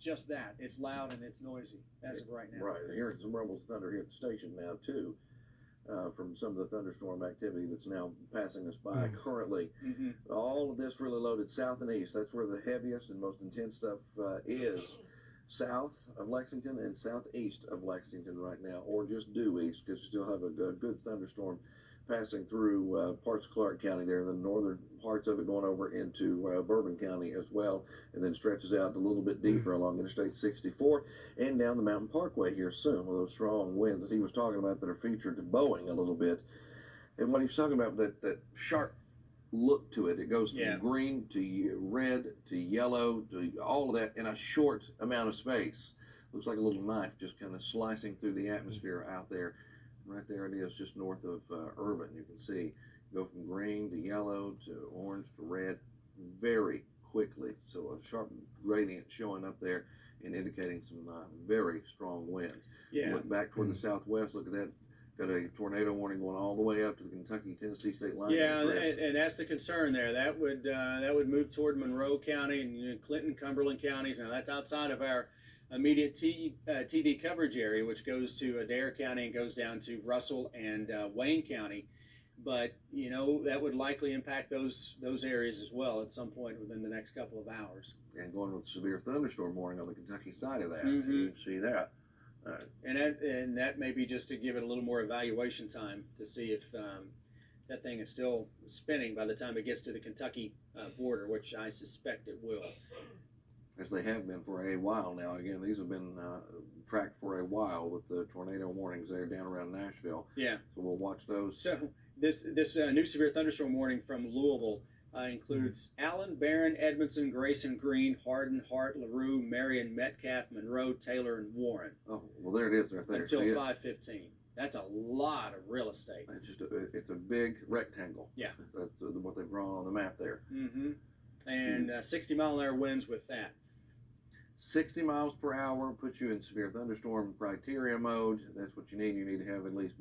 just that. It's loud and it's noisy as of right now. Right. Hearing some rumbles of thunder here at the station now too, from some of the thunderstorm activity that's now passing us by currently. All of this really loaded south and east. That's where the heaviest and most intense stuff is. South of Lexington and southeast of Lexington right now, or just due east, because you still have a good thunderstorm passing through parts of Clark County there, the northern parts of it going over into Bourbon County as well, and then stretches out a little bit deeper along Interstate 64 and down the Mountain Parkway here soon with those strong winds that he was talking about that are featured to Boeing a little bit. And what he was talking about, that sharp look to it, it goes from green to red to yellow to all of that in a short amount of space. Looks like a little knife just kind of slicing through the atmosphere out there. Right there it is, just north of Irvin. You can see go from green to yellow to orange to red very quickly. So a sharp gradient showing up there and indicating some very strong winds. Look back toward the southwest, look at that. Got a tornado warning going all the way up to the Kentucky-Tennessee state line. Yeah, and that's the concern there. That would move toward Monroe County and Clinton, Cumberland counties. Now that's outside of our immediate TV coverage area, which goes to Adair County and goes down to Russell and Wayne County. But that would likely impact those areas as well at some point within the next couple of hours. And going with severe thunderstorm warning on the Kentucky side of that, you can see that. And that may be just to give it a little more evaluation time to see if that thing is still spinning by the time it gets to the Kentucky border, which I suspect it will. As they have been for a while now. Again, these have been tracked for a while with the tornado warnings there down around Nashville. Yeah. So we'll watch those. So this new severe thunderstorm warning from Louisville includes Allen, Barron, Edmondson, Grayson, Greene, Hardin, Hart, LaRue, Marion, Metcalf, Monroe, Taylor, and Warren. Oh, well, there it is right there. Until 5:15. That's a lot of real estate. It's a big rectangle. Yeah. That's what they've drawn on the map there. And 60-mile-an-hour winds with that. 60 miles per hour puts you in severe thunderstorm criteria mode. That's what you need. You need to have at least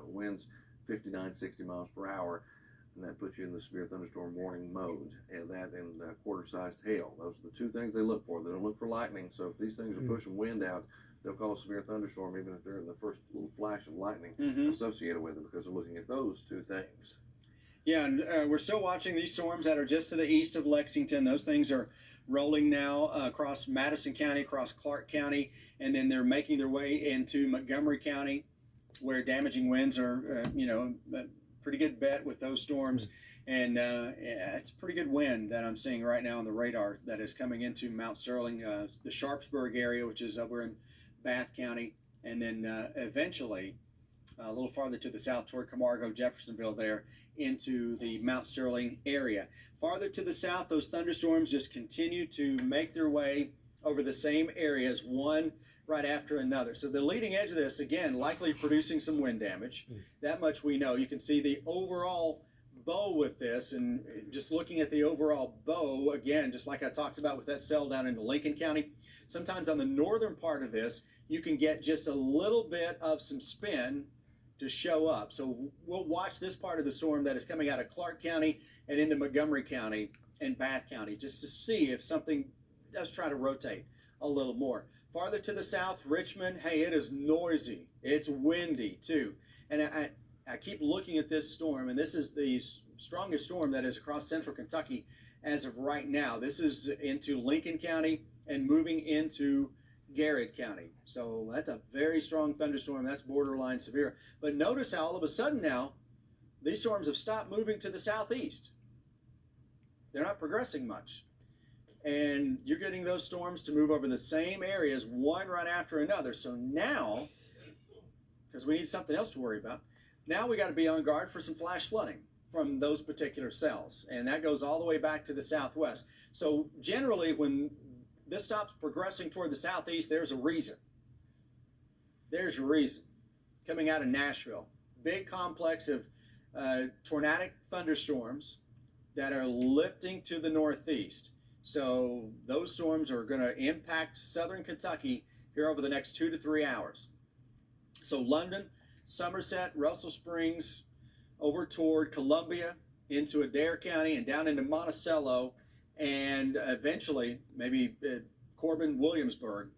winds 59, 60 miles per hour. And that puts you in the severe thunderstorm warning mode. And that and quarter-sized hail. Those are the two things they look for. They don't look for lightning. So if these things are pushing wind out, they'll call a severe thunderstorm even if they're in the first little flash of lightning associated with it, because they're looking at those two things. Yeah, and we're still watching these storms that are just to the east of Lexington. Those things are rolling now across Madison County, across Clark County, and then they're making their way into Montgomery County, where damaging winds are, pretty good bet with those storms. And it's a pretty good wind that I'm seeing right now on the radar that is coming into Mount Sterling, the Sharpsburg area, which is over in Bath County, and then eventually a little farther to the south toward Camargo, Jeffersonville there, into the Mount Sterling area. Farther to the south, those thunderstorms just continue to make their way over the same areas, one right after another. So the leading edge of this, again, likely producing some wind damage. That much we know. You can see the overall bow with this, and just looking at the overall bow, again, just like I talked about with that cell down into Lincoln County, sometimes on the northern part of this, you can get just a little bit of some spin to show up. So we'll watch this part of the storm that is coming out of Clark County and into Montgomery County and Bath County, just to see if something does try to rotate a little more. Farther to the south, Richmond, hey, it is noisy. It's windy too. And I keep looking at this storm, and this is the strongest storm that is across central Kentucky as of right now. This is into Lincoln County and moving into Garrett County. So that's a very strong thunderstorm. That's borderline severe. But notice how all of a sudden now, these storms have stopped moving to the southeast. They're not progressing much. And you're getting those storms to move over the same areas, one right after another. So now, because we need something else to worry about, now we got to be on guard for some flash flooding from those particular cells. And that goes all the way back to the southwest. So generally, when this stops progressing toward the southeast, there's a reason. There's a reason. Coming out of Nashville, big complex of tornadic thunderstorms that are lifting to the northeast. So those storms are going to impact southern Kentucky here over the next 2 to 3 hours. So London, Somerset, Russell Springs, over toward Columbia, into Adair County, and down into Monticello, and eventually maybe Corbin, Williamsburg,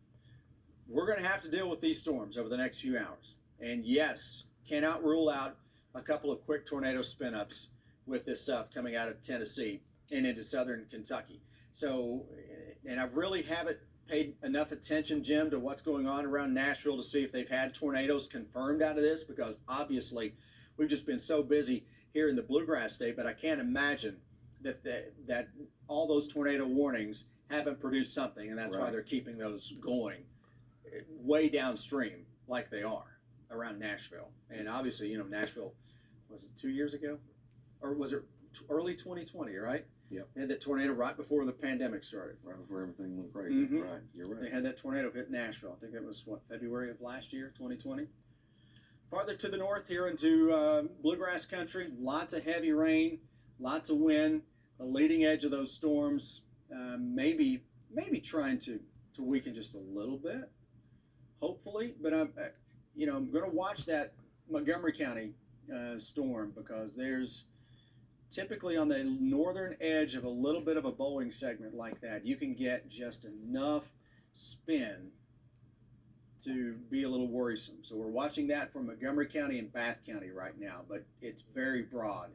we're going to have to deal with these storms over the next few hours. And yes, cannot rule out a couple of quick tornado spin-ups with this stuff coming out of Tennessee and into southern Kentucky. So, and I really haven't paid enough attention, Jim, to what's going on around Nashville to see if they've had tornadoes confirmed out of this, because obviously we've just been so busy here in the Bluegrass State, but I can't imagine that all those tornado warnings haven't produced something, and that's why they're keeping those going way downstream like they are around Nashville. And obviously, you know, Nashville, was it 2 years ago? Or was it early 2020, right? Yep. They had that tornado right before the pandemic started. Right before everything went crazy. Mm-hmm. Right, you're right. They had that tornado hit Nashville. I think that was, February of last year, 2020. Farther to the north here into bluegrass country, lots of heavy rain, lots of wind. The leading edge of those storms maybe trying to weaken just a little bit, hopefully. But I'm going to watch that Montgomery County storm, because there's typically on the northern edge of a little bit of a bowling segment like that, you can get just enough spin to be a little worrisome. So we're watching that from Montgomery County and Bath County right now, but it's very broad,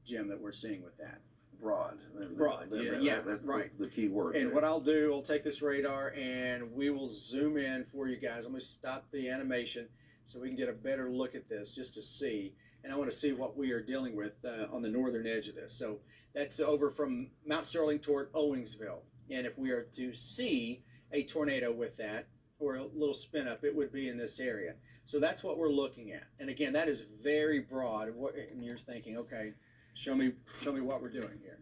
Jim, that we're seeing with that. Broad. That's right. The key word. And there. What I'll do, I'll take this radar and we will zoom in for you guys. I'm going to stop the animation so we can get a better look at this just to see. And I want to see what we are dealing with on the northern edge of this. So that's over from Mount Sterling toward Owingsville. And if we are to see a tornado with that, or a little spin up, it would be in this area. So that's what we're looking at. And again, that is very broad. And you're thinking, okay, show me what we're doing here.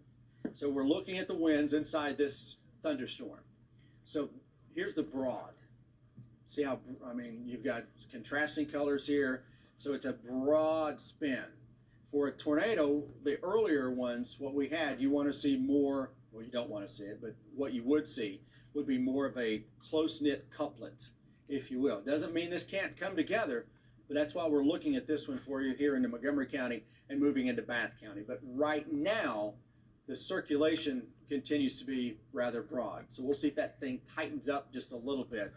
So we're looking at the winds inside this thunderstorm. So here's the broad. See how, you've got contrasting colors here. So it's a broad spin. For a tornado, the earlier ones, what we had, you want to see more, well, you don't want to see it, but what you would see would be more of a close-knit couplet, if you will. It doesn't mean this can't come together, but that's why we're looking at this one for you here into Montgomery County and moving into Bath County. But right now, the circulation continues to be rather broad. So we'll see if that thing tightens up just a little bit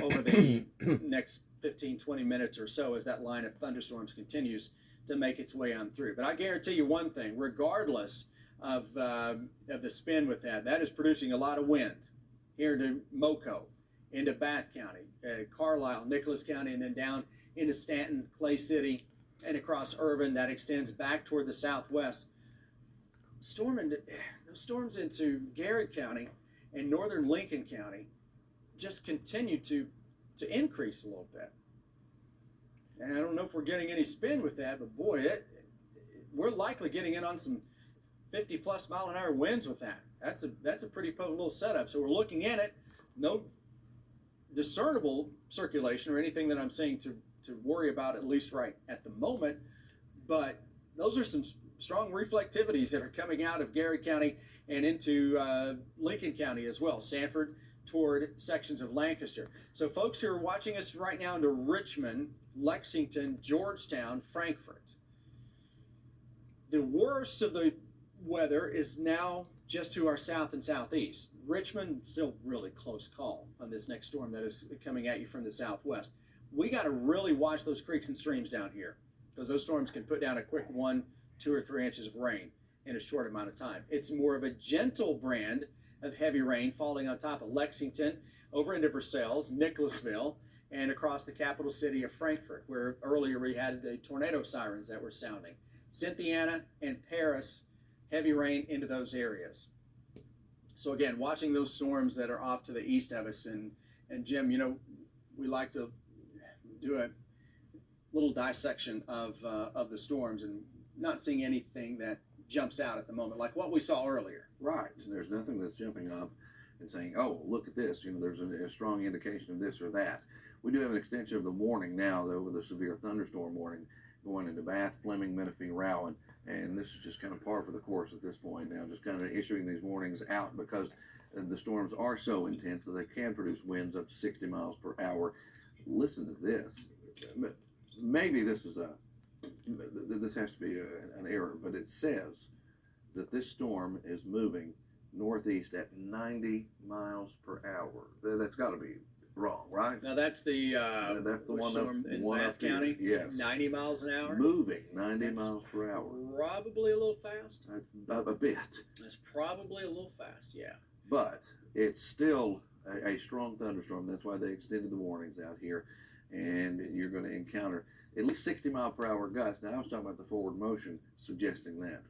over the next 15, 20 minutes or so as that line of thunderstorms continues to make its way on through. But I guarantee you one thing, regardless of the spin with that is producing a lot of wind here to Moco, into Bath County, Carlisle, Nicholas County, and then down into Stanton, Clay City, and across Irvine. That extends back toward the southwest. Storms into Garrett County and northern Lincoln County just continue to increase a little bit. And I don't know if we're getting any spin with that, but boy, we're likely getting in on some 50-plus mile-an-hour winds with that. That's a pretty potent little setup. So we're looking in it. No discernible circulation or anything that I'm saying to worry about, at least right at the moment. But those are some strong reflectivities that are coming out of Garrett County and into Lincoln County as well. Stanford toward sections of Lancaster. So folks who are watching us right now into Richmond, Lexington, Georgetown, Frankfort, the worst of the weather is now just to our south and southeast. Richmond, still really close call on this next storm that is coming at you from the southwest. We got to really watch those creeks and streams down here, because those storms can put down a quick 1, 2, or 3 inches of rain in a short amount of time. It's more of a gentle brand of heavy rain falling on top of Lexington, over into Versailles, Nicholasville, and across the capital city of Frankfort, where earlier we had the tornado sirens that were sounding. Cynthiana and Paris, heavy rain into those areas. So again, watching those storms that are off to the east of us, and Jim, we like to do a little dissection of the storms, and not seeing anything that jumps out at the moment, like what we saw earlier. Right. There's nothing that's jumping up and saying, oh, look at this. There's a strong indication of this or that. We do have an extension of the warning now, though, with a severe thunderstorm warning going into Bath, Fleming, Menifee, Rowan. And this is just kind of par for the course at this point now, just kind of issuing these warnings out because the storms are so intense that they can produce winds up to 60 miles per hour. Listen to this. Maybe this is this has to be an error, but it says that this storm is moving northeast at 90 miles per hour. That's got to be wrong, right? Now that's the That's the which one storm up, in one Bath up here. County. Yes. 90 miles an hour. Moving 90 That's miles per hour. Probably a little fast. A bit. That's probably a little fast. Yeah. But it's still a strong thunderstorm. That's why they extended the warnings out here, and you're going to encounter at least 60 mile per hour gusts. Now I was talking about the forward motion, suggesting that.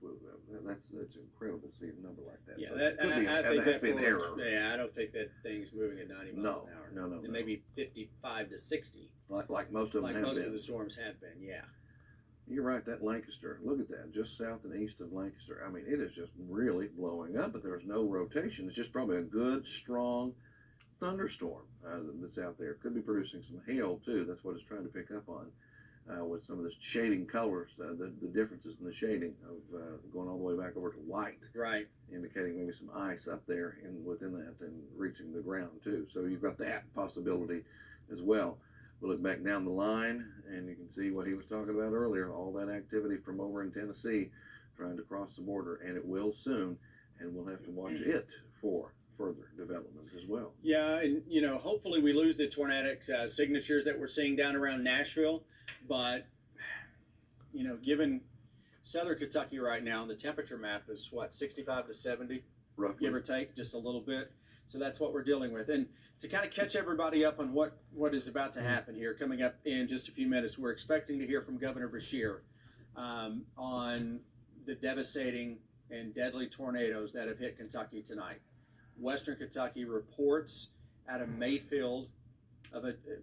That's incredible to see a number like that. Yeah, So that, could be, I there think has that to be an error. Yeah, I don't think that thing's moving at 90 miles an hour. No. It may be 55 to 60. Like most of them have most been. of the storms have been. Yeah. You're right, that Lancaster, look at that, just south and east of Lancaster. I mean, it is just really blowing up, but there's no rotation. It's just probably a good, strong thunderstorm that's out there. Could be producing some hail, too. That's what it's trying to pick up on with some of the shading colors, the differences in the shading of going all the way back over to white. Right. Indicating maybe some ice up there within that and reaching the ground, too. So you've got that possibility as well. We look back down the line, and you can see what he was talking about earlier, all that activity from over in Tennessee trying to cross the border, and it will soon, and we'll have to watch it for further development as well. Yeah, and, hopefully we lose the tornadic signatures that we're seeing down around Nashville, but, given southern Kentucky right now, the temperature map is, 65 to 70? Roughly. Give or take, just a little bit. So that's what we're dealing with. And to kind of catch everybody up on what is about to happen here, coming up in just a few minutes, we're expecting to hear from Governor Beshear on the devastating and deadly tornadoes that have hit Kentucky tonight. Western Kentucky reports out of Mayfield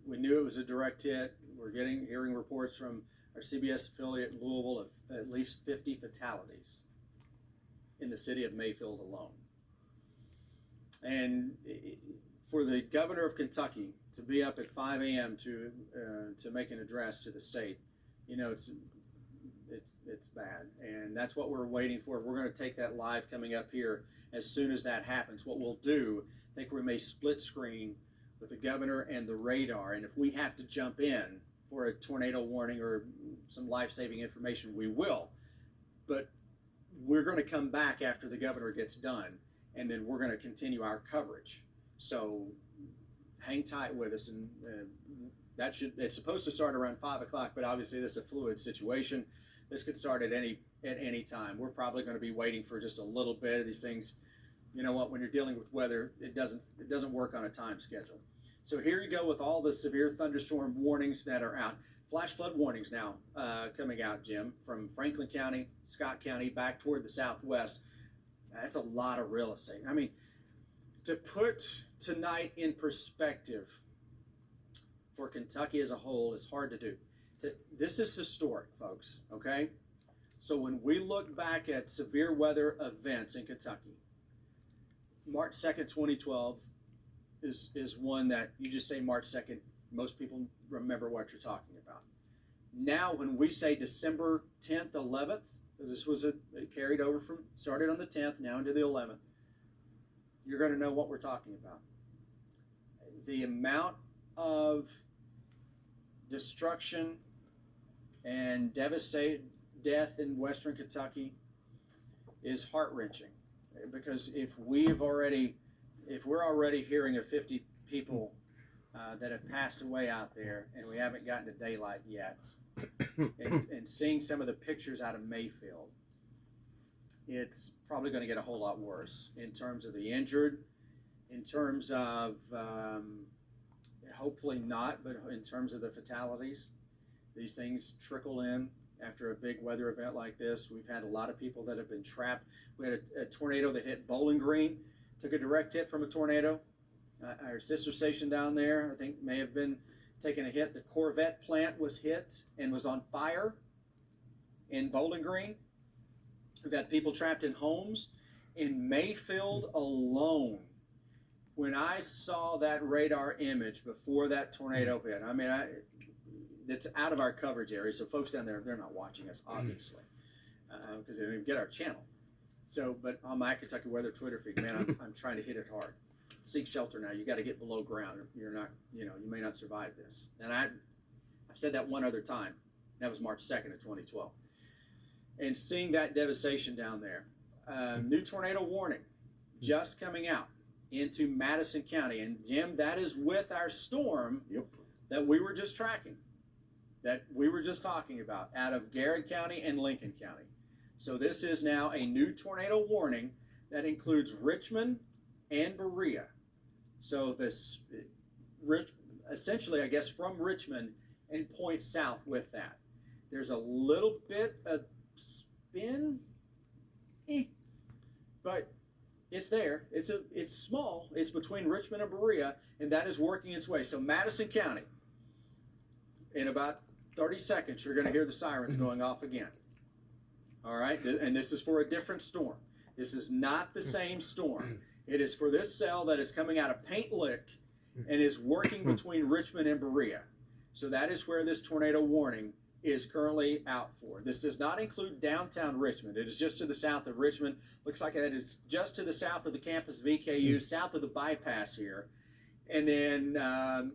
we knew it was a direct hit. We're hearing reports from our CBS affiliate in Louisville of at least 50 fatalities in the city of Mayfield alone. And for the governor of Kentucky to be up at 5 a.m. to make an address to the state, it's bad, and that's what we're waiting for. We're going to take that live coming up here as soon as that happens. What we'll do, I think we may split screen with the governor and the radar, and if we have to jump in for a tornado warning or some life-saving information, we will. But we're going to come back after the governor gets done, and then we're going to continue our coverage. So hang tight with us, and it's supposed to start around 5 o'clock, but obviously this is a fluid situation. This could start at any time. We're probably going to be waiting for just a little bit of these things. You know what? When you're dealing with weather, it doesn't work on a time schedule. So here you go with all the severe thunderstorm warnings that are out. Flash flood warnings now coming out, Jim, from Franklin County, Scott County, back toward the southwest. That's a lot of real estate. I mean, to put tonight in perspective for Kentucky as a whole is hard to do. This is historic, folks, okay? So when we look back at severe weather events in Kentucky, March 2nd, 2012 is one that you just say March 2nd, most people remember what you're talking about. Now, when we say December 10th, 11th, because this was it carried over started on the 10th, now into the 11th, you're going to know what we're talking about. The amount of destruction and death in Western Kentucky is heart-wrenching, because if we're already hearing of 50 people that have passed away out there, and we haven't gotten to daylight yet, and seeing some of the pictures out of Mayfield, it's probably going to get a whole lot worse in terms of the injured, in terms of hopefully not, but in terms of the fatalities. These things trickle in after a big weather event like this. We've had a lot of people that have been trapped. We had a tornado that hit Bowling Green, took a direct hit from a tornado. Our sister station down there, I think, may have been taking a hit. The Corvette plant was hit and was on fire in Bowling Green. We've had people trapped in homes. In Mayfield alone, when I saw that radar image before that tornado hit, I mean, it's out of our coverage area, so folks down there, they're not watching us, obviously, because they don't even get our channel. So, but on my Kentucky Weather Twitter feed, man, I'm trying to hit it hard. Seek shelter now. You got to get below ground. You're not, you may not survive this. And I've said that one other time. That was March 2nd of 2012. And seeing that devastation down there, new tornado warning just coming out into Madison County. And Jim, that is with our storm that we were just tracking, that we were just talking about, out of Garrett County and Lincoln County. So this is now a new tornado warning that includes Richmond and Berea. So this, essentially, I guess, from Richmond and points south with that. There's a little bit of spin, but it's there. It's small. It's between Richmond and Berea, and that is working its way. So Madison County, in about 30 seconds, you're going to hear the sirens going off again. All right, and this is for a different storm. This is not the same storm. It is for this cell that is coming out of Paint Lick and is working between Richmond and Berea. So that is where this tornado warning is currently out for. This does not include downtown Richmond. It is just to the south of Richmond. Looks like that is just to the south of the campus of VKU, south of the bypass here. And then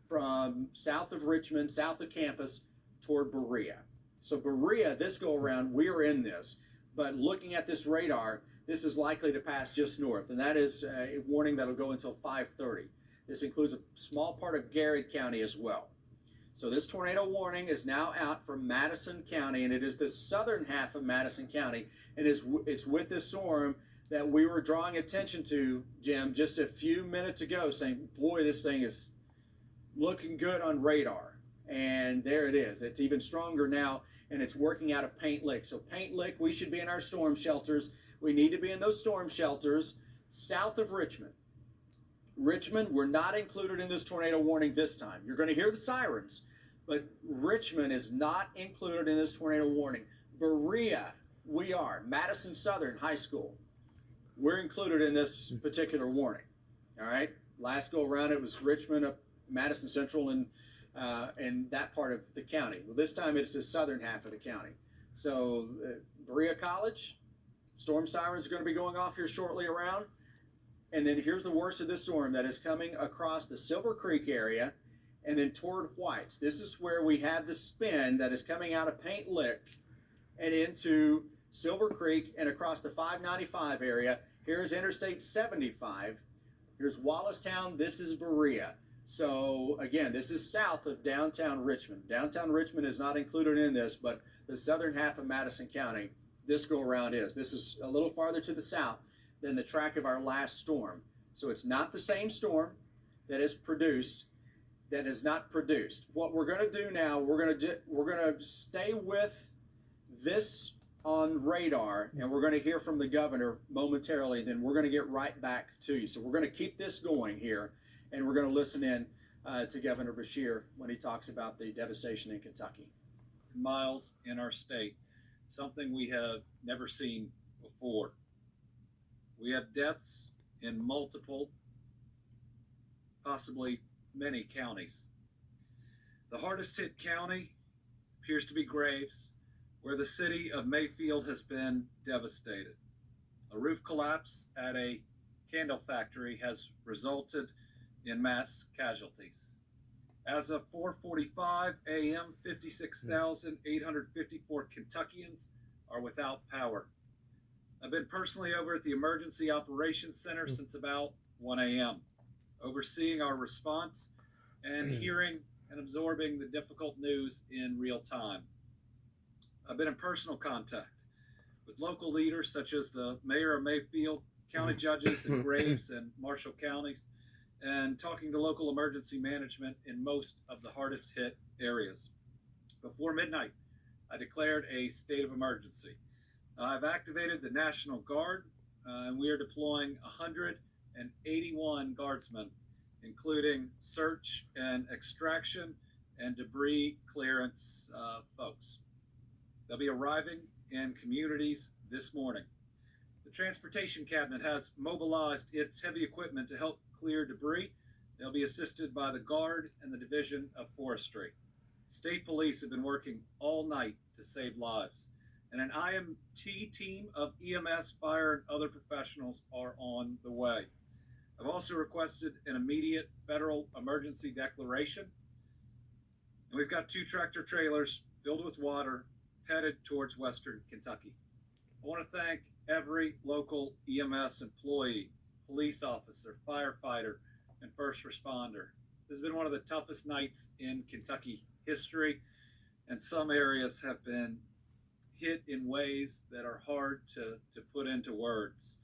from south of Richmond, south of campus, toward Berea. So Berea, this go around, we are in this. But looking at this radar, this is likely to pass just north. And that is a warning that will go until 5:30. This includes a small part of Garrett County as well. So this tornado warning is now out from Madison County, and it is the southern half of Madison County, and it's with this storm that we were drawing attention to, Jim, just a few minutes ago, saying, boy, this thing is looking good on radar. And there it is. It's even stronger now, and it's working out of Paint Lick. So Paint Lick, we should be in our storm shelters. We need to be in those storm shelters south of Richmond. Richmond, we're not included in this tornado warning this time. You're going to hear the sirens, but Richmond is not included in this tornado warning. Berea, we are. Madison Southern High School, we're included in this particular warning. All right. Last go around, it was Richmond, up Madison Central, and that part of the county. Well, this time it's the southern half of the county. So Berea College, storm sirens are going to be going off here shortly around. And then here's the worst of this storm that is coming across the Silver Creek area and then toward Whites. This is where we have the spin that is coming out of Paint Lick and into Silver Creek and across the 595 area. Here's Interstate 75. Here's Wallacestown. This is Berea. So again, this is south of downtown Richmond. Downtown Richmond is not included in this, but the southern half of Madison County, this go around is. This is a little farther to the south than the track of our last storm. So it's not the same storm that is not produced. What we're going to do now, we're going to stay with this on radar, and we're going to hear from the governor momentarily. Then we're going to get right back to you. So we're going to keep this going here, and we're going to listen in to Governor Beshear when he talks about the devastation in Kentucky. Miles in our state, something we have never seen before. We have deaths in multiple, possibly many counties. The hardest hit county appears to be Graves, where the city of Mayfield has been devastated. A roof collapse at a candle factory has resulted in mass casualties. As of 4:45 a.m., 56,854 Kentuckians are without power. I've been personally over at the Emergency Operations Center since about 1 a.m., overseeing our response and hearing and absorbing the difficult news in real time. I've been in personal contact with local leaders such as the mayor of Mayfield, county judges in Graves and Marshall counties, and talking to local emergency management in most of the hardest hit areas. Before midnight, I declared a state of emergency. I've activated the National Guard, and we are deploying 181 guardsmen, including search and extraction and debris clearance folks. They'll be arriving in communities this morning. The Transportation Cabinet has mobilized its heavy equipment to help clear debris. They'll be assisted by the Guard and the Division of Forestry. State police have been working all night to save lives, and an IMT team of EMS, fire, and other professionals are on the way. I've also requested an immediate federal emergency declaration, and we've got 2 tractor trailers filled with water headed towards western Kentucky. I want to thank every local EMS employee, police officer, firefighter, and first responder. This has been one of the toughest nights in Kentucky history, and some areas have been hit in ways that are hard to put into words.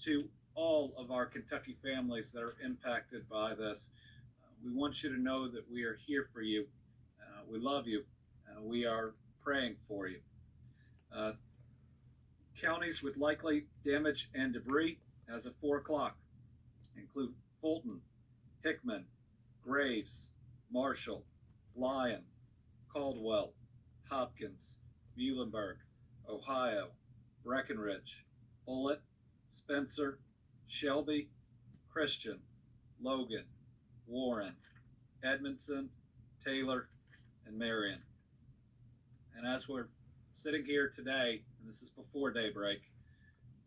To all of our Kentucky families that are impacted by this, we want you to know that we are here for you. We love you. We are praying for you. Uh, Counties with likely damage and debris as of 4 o'clock include Fulton, Hickman, Graves, Marshall, Lyon, Caldwell, Hopkins, Muhlenberg, Ohio, Breckenridge, Bullitt, Spencer, Shelby, Christian, Logan, Warren, Edmondson, Taylor, and Marion. And as we're sitting here today, and this is before daybreak,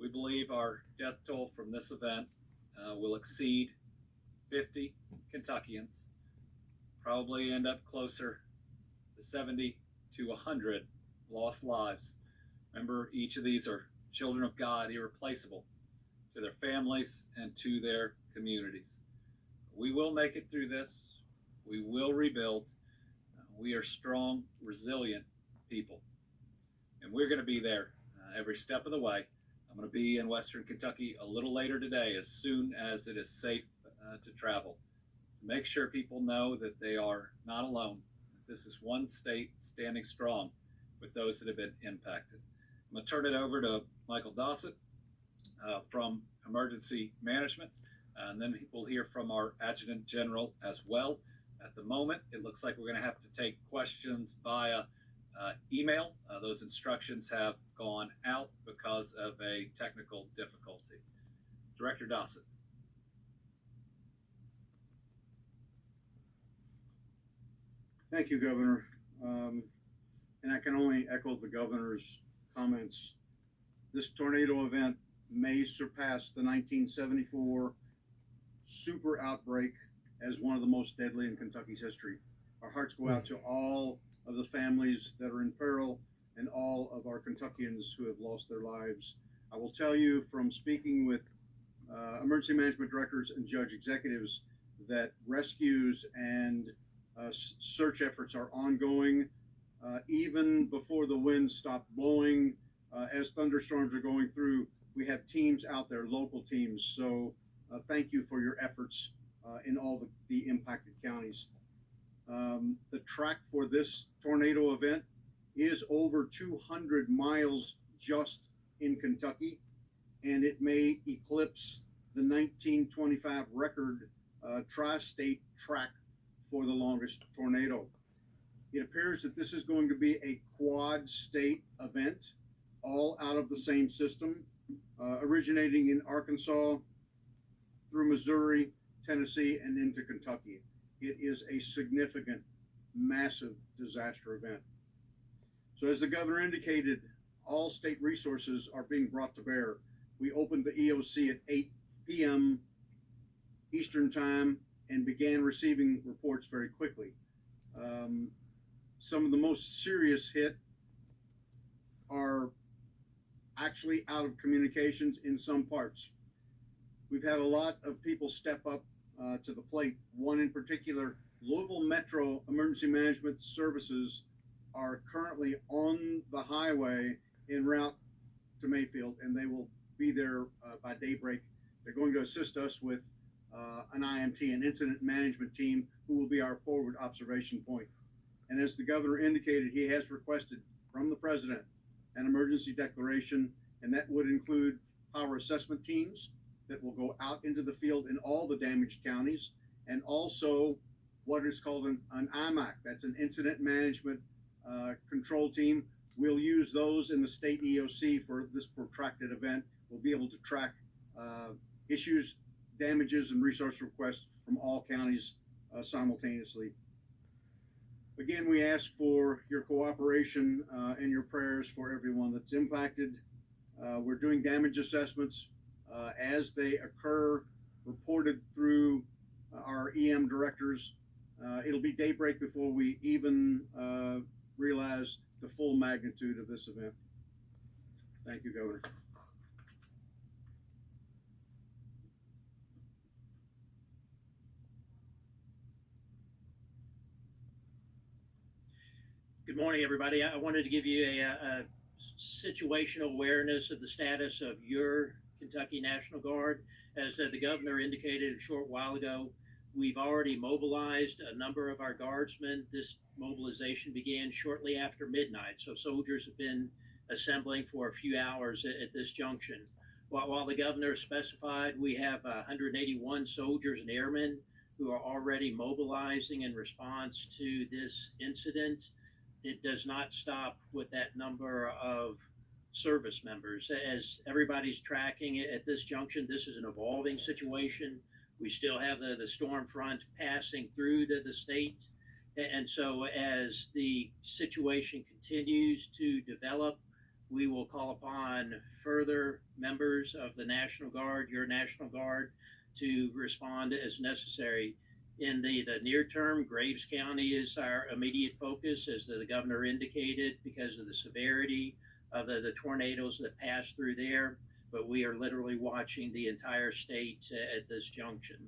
we believe our death toll from this event will exceed 50 Kentuckians, probably end up closer to 70 to 100 lost lives. Remember, each of these are children of God, irreplaceable to their families and to their communities. We will make it through this. We will rebuild. We are strong, resilient people. And we're going to be there every step of the way. I'm going to be in Western Kentucky a little later today as soon as it is safe to travel. To make sure people know that they are not alone. That this is one state standing strong with those that have been impacted. I'm going to turn it over to Michael Dossett from Emergency Management, and then we'll hear from our Adjutant General as well. At the moment, it looks like we're going to have to take questions via email. Those instructions have gone out because of a technical difficulty. Director Dossett. Thank you, Governor. And I can only echo the Governor's comments. This tornado event may surpass the 1974 super outbreak as one of the most deadly in Kentucky's history. Our hearts go out to all of the families that are in peril and all of our Kentuckians who have lost their lives. I will tell you from speaking with emergency management directors and judge executives that rescues and search efforts are ongoing even before the winds stop blowing. As thunderstorms are going through, we have teams out there, local teams. So thank you for your efforts in all the impacted counties. The track for this tornado event is over 200 miles just in Kentucky, and it may eclipse the 1925 record tri-state track for the longest tornado. It appears that this is going to be a quad state event, all out of the same system, originating in Arkansas, through Missouri, Tennessee, and into Kentucky. It is a significant, massive disaster event. So as the governor indicated, all state resources are being brought to bear. We opened the EOC at 8 p.m. Eastern time and began receiving reports very quickly. Some of the most serious hit are actually out of communications in some parts. We've had a lot of people step up to the plate. One in particular, Louisville Metro Emergency Management Services are currently on the highway en route to Mayfield, and they will be there by daybreak. They're going to assist us with an IMT, an incident management team, who will be our forward observation point. And as the governor indicated, he has requested from the president an emergency declaration, and that would include power assessment teams that will go out into the field in all the damaged counties, and also what is called an IMAC. That's an incident management control team. We'll use those in the state EOC for this protracted event. We'll be able to track issues, damages, and resource requests from all counties simultaneously. Again, we ask for your cooperation and your prayers for everyone that's impacted. We're doing damage assessments as they occur, reported through our EM directors. It'll be daybreak before we even realize the full magnitude of this event. Thank you, Governor. Good morning, everybody. I wanted to give you a situational awareness of the status of your Kentucky National Guard. As the governor indicated a short while ago, we've already mobilized a number of our guardsmen. This mobilization began shortly after midnight, so soldiers have been assembling for a few hours at this junction. While the governor specified we have 181 soldiers and airmen who are already mobilizing in response to this incident, it does not stop with that number of service members. As everybody's tracking at this junction, this is an evolving situation. We still have the storm front passing through the state. And so as the situation continues to develop, we will call upon further members of the National Guard, your National Guard, to respond as necessary. In the near term, Graves County is our immediate focus, as the governor indicated, because of the severity of the tornadoes that pass through there. But we are literally watching the entire state at this junction.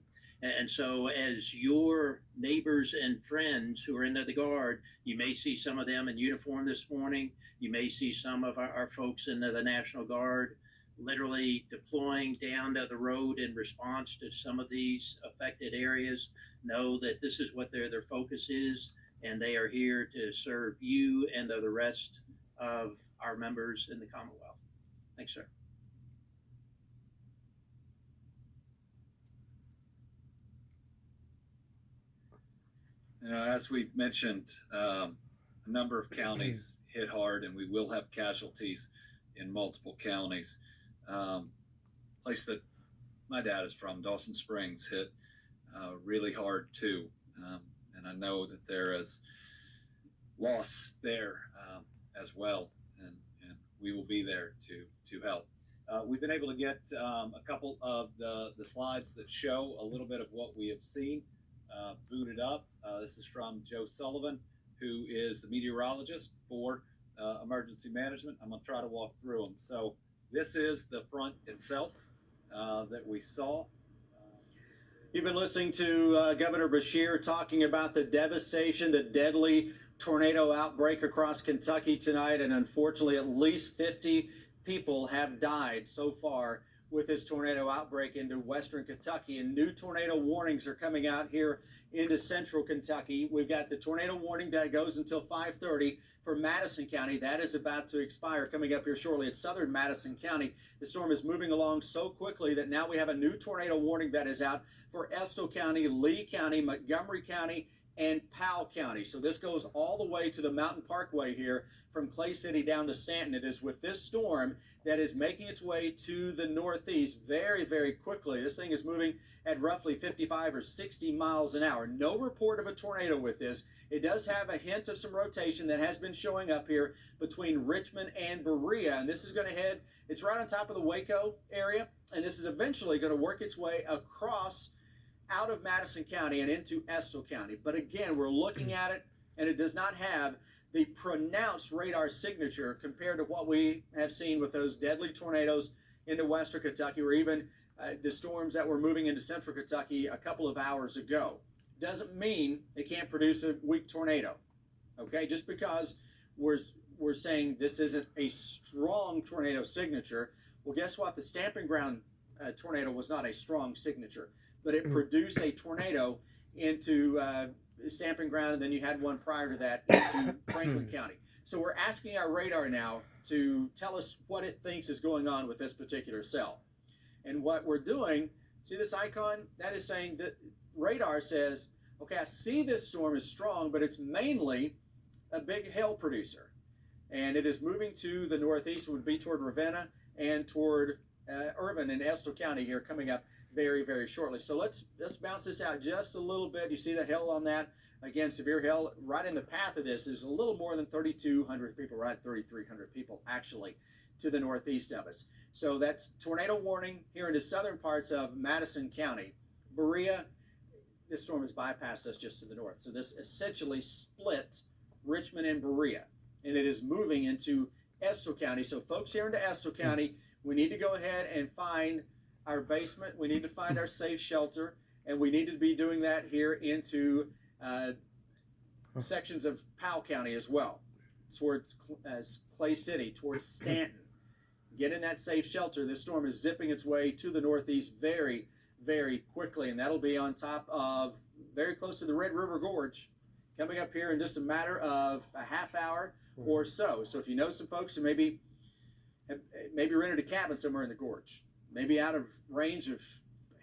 And so as your neighbors and friends who are in the Guard, you may see some of them in uniform this morning. You may see some of our folks in the National Guard literally deploying down the road in response to some of these affected areas. Know that this is what their focus is, and they are here to serve you and the rest of our members in the Commonwealth. Thanks, sir. As we mentioned, a number of counties hit hard, and we will have casualties in multiple counties. Place that my dad is from, Dawson Springs, hit really hard too. And I know that there is loss there as well, and we will be there to help. We've been able to get a couple of the slides that show a little bit of what we have seen booted up. This is from Joe Sullivan, who is the meteorologist for emergency management. I'm going to try to walk through them. So this is the front itself that we saw. You've been listening to Governor Beshear talking about the devastation, the deadly tornado outbreak across Kentucky tonight, and unfortunately at least 50 people have died so far with this tornado outbreak into western Kentucky, and new tornado warnings are coming out here into central Kentucky. We've got the tornado warning that goes until 5:30 for Madison County. That is about to expire coming up here shortly at southern Madison County. The storm is moving along so quickly that now we have a new tornado warning that is out for Estill County, Lee County, Montgomery County, and Powell County. So this goes all the way to the Mountain Parkway here from Clay City down to Stanton. It is with this storm that is making its way to the northeast very, very quickly. This thing is moving at roughly 55 or 60 miles an hour. No report of a tornado with this. It does have a hint of some rotation that has been showing up here between Richmond and Berea, and this is going to head, it's right on top of the Waco area, and this is eventually going to work its way across out of Madison County and into Estill County. But again, we're looking at it, and it does not have the pronounced radar signature compared to what we have seen with those deadly tornadoes into western Kentucky, or even the storms that were moving into central Kentucky a couple of hours ago. Doesn't mean it can't produce a weak tornado. Okay, just because we're saying this isn't a strong tornado signature, well, guess what? The Stamping Ground tornado was not a strong signature, but it produced a tornado into Stamping Ground, and then you had one prior to that into Franklin County. So we're asking our radar now to tell us what it thinks is going on with this particular cell. And what we're doing, see this icon? That is saying that radar says, okay, I see this storm is strong, but it's mainly a big hail producer. And it is moving to the northeast, would be toward Ravenna and toward Irvin and Estill County here coming up very, very shortly. So let's bounce this out just a little bit. You see the hail on that? Again, severe hail right in the path of this is a little more than 3,200 people, right? 3,300 people actually to the northeast of us. So that's tornado warning here in the southern parts of Madison County. Berea, this storm has bypassed us just to the north. So this essentially splits Richmond and Berea, and it is moving into Estill County. So folks here into Estill County, we need to go ahead and find our basement. We need to find our safe shelter, and we need to be doing that here into sections of Powell County as well. towards Clay City, towards Stanton. Get in that safe shelter. This storm is zipping its way to the northeast very, very quickly, and that'll be on top of very close to the Red River Gorge, coming up here in just a matter of a half hour or so. So if you know some folks who maybe rented a cabin somewhere in the gorge, maybe out of range of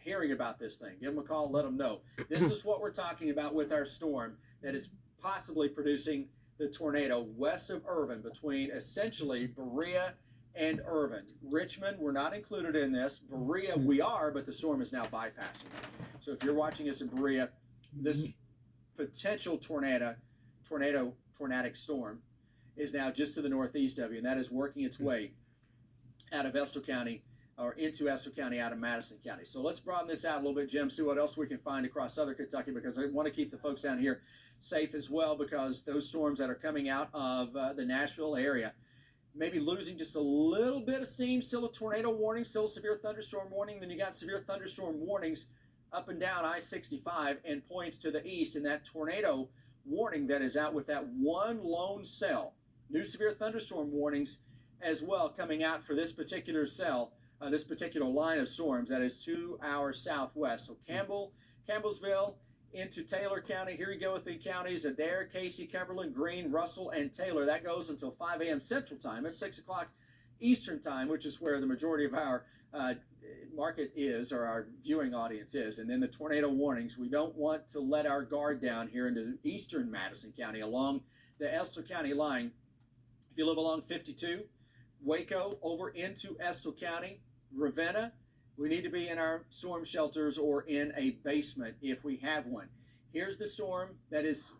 hearing about this thing, give them a call, let them know. This is what we're talking about with our storm that is possibly producing the tornado west of Irvin, between essentially Berea and Irvin. Richmond, we're not included in this. Berea, we are, but the storm is now bypassing. So if you're watching us in Berea, this potential tornadic storm is now just to the northeast of you, and that is working its way out of Estill County, or into Estill County out of Madison County. So let's broaden this out a little bit, Jim, see what else we can find across southern Kentucky, because I want to keep the folks down here safe as well, because those storms that are coming out of the Nashville area, maybe losing just a little bit of steam, still a tornado warning, still a severe thunderstorm warning. Then you got severe thunderstorm warnings up and down I-65 and points to the east, and that tornado warning that is out with that one lone cell. New severe thunderstorm warnings as well coming out for this particular cell, this particular line of storms that is to our southwest. So Campbellsville into Taylor County. Here you go with the counties: Adair, Casey, Cumberland, Greene, Russell, and Taylor. That goes until 5 a.m. Central Time. It's 6 o'clock Eastern Time, which is where the majority of our market is, or our viewing audience is. And then the tornado warnings. We don't want to let our guard down here into eastern Madison County along the Estill County line. If you live along 52, Waco over into Estill County, Ravenna, we need to be in our storm shelters or in a basement if we have one. Here's the storm that is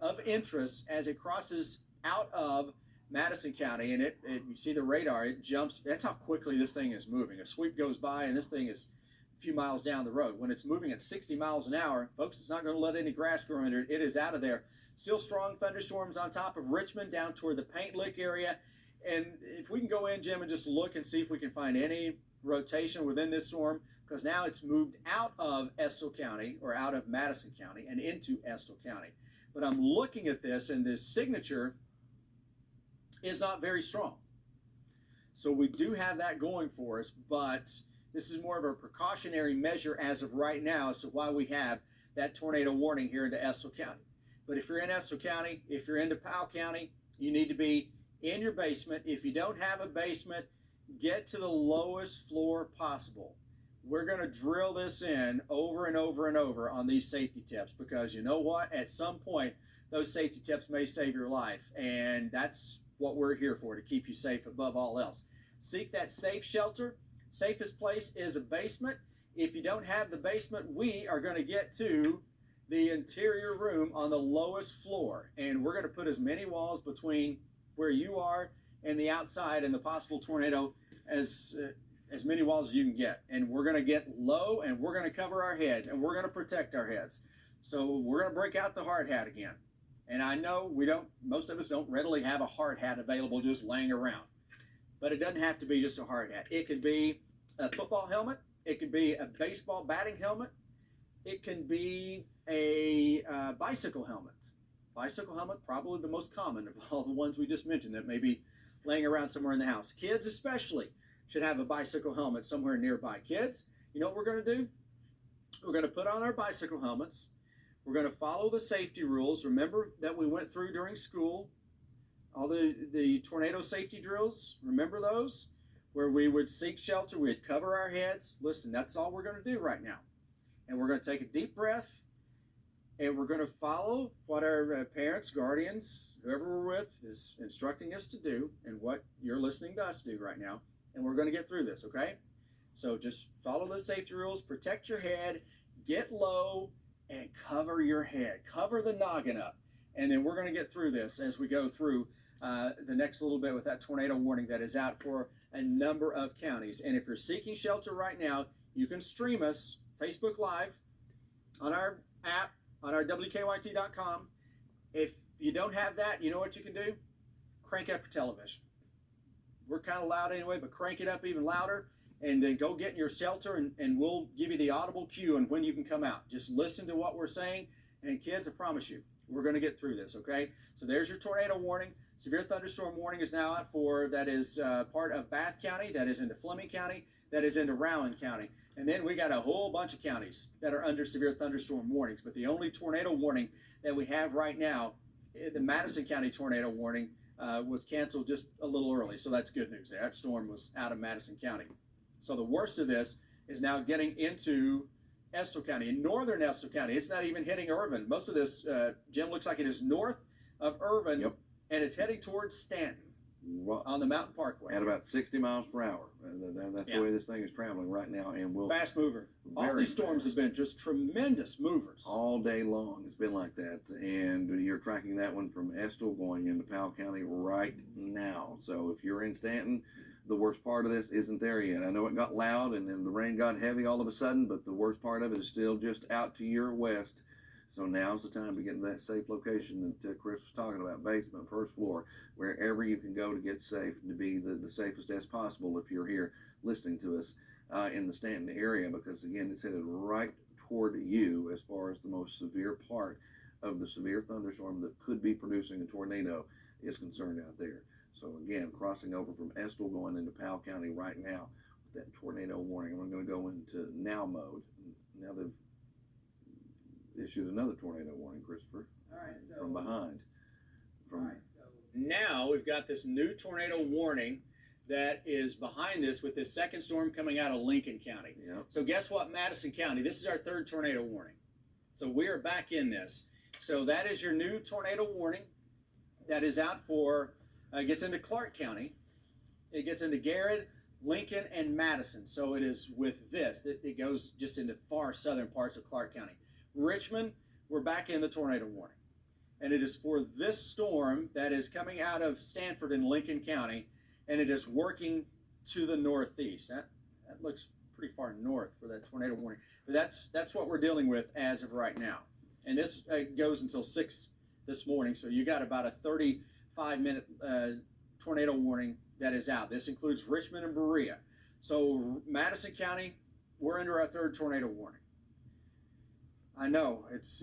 of interest as it crosses out of Madison County, and you see the radar, it jumps. That's how quickly this thing is moving. A sweep goes by, and this thing is a few miles down the road. When it's moving at 60 miles an hour, folks, it's not going to let any grass grow in it. It is out of there. Still strong thunderstorms on top of Richmond down toward the Paint Lick area. And if we can go in, Jim, and just look and see if we can find any rotation within this storm, because now it's moved out of Estill County, or out of Madison County, and into Estill County. But I'm looking at this, and the signature is not very strong. So we do have that going for us, but this is more of a precautionary measure as of right now as to why we have that tornado warning here into Estill County. But if you're in Estill County, if you're into Powell County, you need to be in your basement. If you don't have a basement, get to the lowest floor possible. We're going to drill this in over and over and over on these safety tips, because you know what? At some point, those safety tips may save your life, and that's what we're here for, to keep you safe above all else. Seek that safe shelter. Safest place is a basement. If you don't have the basement, we are going to get to the interior room on the lowest floor, and we're going to put as many walls between where you are and the outside and the possible tornado as many walls as you can get. And we're going to get low, and we're going to cover our heads, and we're going to protect our heads. So we're going to break out the hard hat again. And I know most of us don't readily have a hard hat available just laying around. But it doesn't have to be just a hard hat. It could be a football helmet. It could be a baseball batting helmet. It can be a bicycle helmet. Bicycle helmet, probably the most common of all the ones we just mentioned that may be laying around somewhere in the house. Kids especially should have a bicycle helmet somewhere nearby. Kids, you know what we're going to do? We're going to put on our bicycle helmets. We're going to follow the safety rules. Remember that we went through during school, all the tornado safety drills. Remember those? Where we would seek shelter, we'd cover our heads. Listen, that's all we're going to do right now. And we're going to take a deep breath, and we're going to follow what our parents, guardians, whoever we're with is instructing us to do, and what you're listening to us do right now. And we're going to get through this, okay? So just follow the safety rules, protect your head, get low, and cover your head. Cover the noggin up. And then we're going to get through this as we go through the next little bit with that tornado warning that is out for a number of counties. And if you're seeking shelter right now, you can stream us Facebook Live on our app, on our WKYT.com. If you don't have that, you know what you can do? Crank up your television. We're kind of loud anyway, but crank it up even louder, and then go get in your shelter, and we'll give you the audible cue on when you can come out. Just listen to what we're saying, And kids, I promise you, we're going to get through this, okay? So there's your tornado warning. Severe thunderstorm warning is now out for, that is part of Bath County, that is into Fleming County, that is into Rowan County. And then we got a whole bunch of counties that are under severe thunderstorm warnings. But the only tornado warning that we have right now, the Madison County tornado warning, was canceled just a little early. So that's good news. That storm was out of Madison County. So the worst of this is now getting into Estill County. In northern Estill County, it's not even hitting Irvin. Most of this, Jim, looks like it is north of Irvin, Yep. and it's heading towards Stanton on the Mountain Parkway. At about 60 miles per hour. That's Yeah. the way this thing is traveling right now, and will Fast mover. All very these storms fast. have been just tremendous movers. all day long. It's been like that, and you're tracking that one from Estill going into Powell County right now. So if you're in Stanton, the worst part of this isn't there yet. I know it got loud and then the rain got heavy all of a sudden, but the worst part of it is still just out to your west. So now's the time to get in that safe location that Chris was talking about, basement, first floor, wherever you can go to get safe and to be the safest as possible if you're here listening to us in the Stanton area, because again, it's headed right toward you as far as the most severe part of the severe thunderstorm that could be producing a tornado is concerned out there. So again, crossing over from Estill going into Powell County right now with that tornado warning. We're going to go into now mode. Now they've issued another tornado warning, Christopher, from behind. Now we've got this new tornado warning that is behind this with this second storm coming out of Lincoln County. Yep. So guess what, Madison County? This is our third tornado warning. So we are back in this. So that is your new tornado warning that is out for, gets into Clark County. It gets into Garrett, Lincoln, and Madison. So it is with this. It goes just into far southern parts of Clark County. Richmond, we're back in the tornado warning. And it is for this storm that is coming out of Stanford in Lincoln County, and it is working to the northeast. That looks pretty far north for that tornado warning. But that's what we're dealing with as of right now. And this goes until 6 this morning, so you got about a 35-minute tornado warning that is out. This includes Richmond and Berea. So Madison County, we're under our third tornado warning. I know it's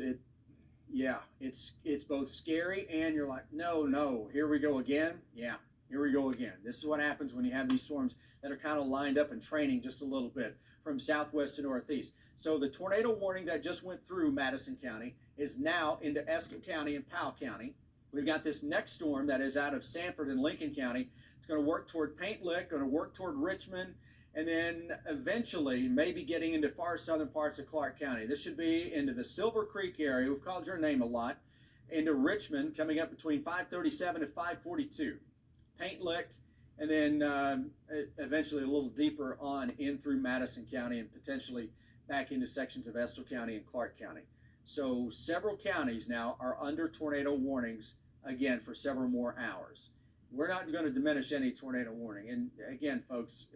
both scary and you're like, no, here we go again. Yeah, here we go again. This is what happens when you have these storms that are kind of lined up and training just a little bit from southwest to northeast. So the tornado warning that just went through Madison County is now into Estill County and Powell County. We've got this next storm that is out of Stanford and Lincoln County. It's going to work toward Paint Lick, going to work toward Richmond, and then eventually maybe getting into far southern parts of Clark County. This should be into the Silver Creek area. We've called your name a lot. Into Richmond, coming up between 537 and 542. Paint Lick, and then eventually a little deeper on in through Madison County and potentially back into sections of Estill County and Clark County. So several counties now are under tornado warnings again for several more hours. We're not going to diminish any tornado warning. And again, folks,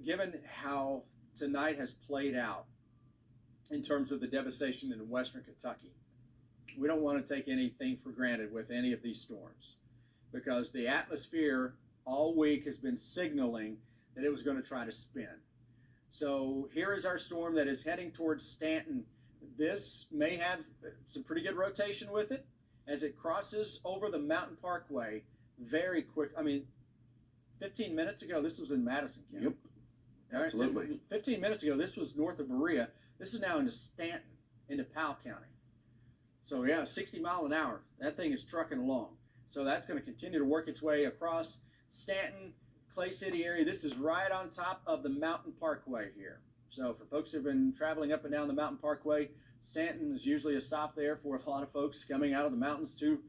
given how tonight has played out in terms of the devastation in western Kentucky, we don't want to take anything for granted with any of these storms, because the atmosphere all week has been signaling that it was going to try to spin. So here is our storm that is heading towards Stanton. This may have some pretty good rotation with it as it crosses over the Mountain Parkway very quick. 15 minutes ago, this was in Madison County. Yep, absolutely. Right, 15 minutes ago, this was north of Berea. This is now into Stanton, into Powell County. So yeah, 60 mile an hour. That thing is trucking along. So that's going to continue to work its way across Stanton, Clay City area. This is right on top of the Mountain Parkway here. So for folks who have been traveling up and down the Mountain Parkway, Stanton is usually a stop there for a lot of folks coming out of the mountains to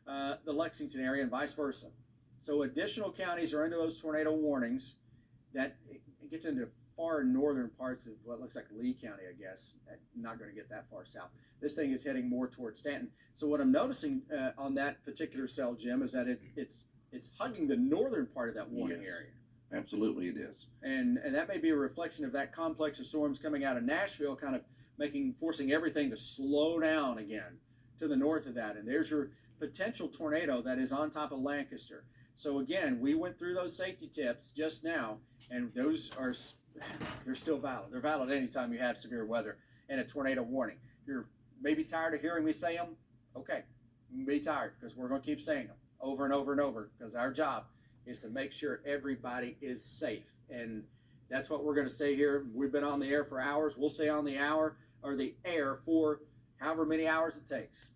the Lexington area and vice versa. So additional counties are under those tornado warnings. That it gets into far northern parts of what looks like Lee County, I guess. Not going to get that far south. This thing is heading more towards Stanton. So what I'm noticing on that particular cell, Jim, is that it's hugging the northern part of that warning area. Absolutely it is. And that may be a reflection of that complex of storms coming out of Nashville, kind of forcing everything to slow down again to the north of that. And there's your potential tornado that is on top of Lancaster. So again, we went through those safety tips just now, and they're still valid. They're valid anytime you have severe weather and a tornado warning. Your maybe tired of hearing me say them. Okay, be tired, because we're going to keep saying them over and over and over, because our job is to make sure everybody is safe. And that's what we're going to stay here. We've been on the air for hours. We'll stay on the air for however many hours it takes.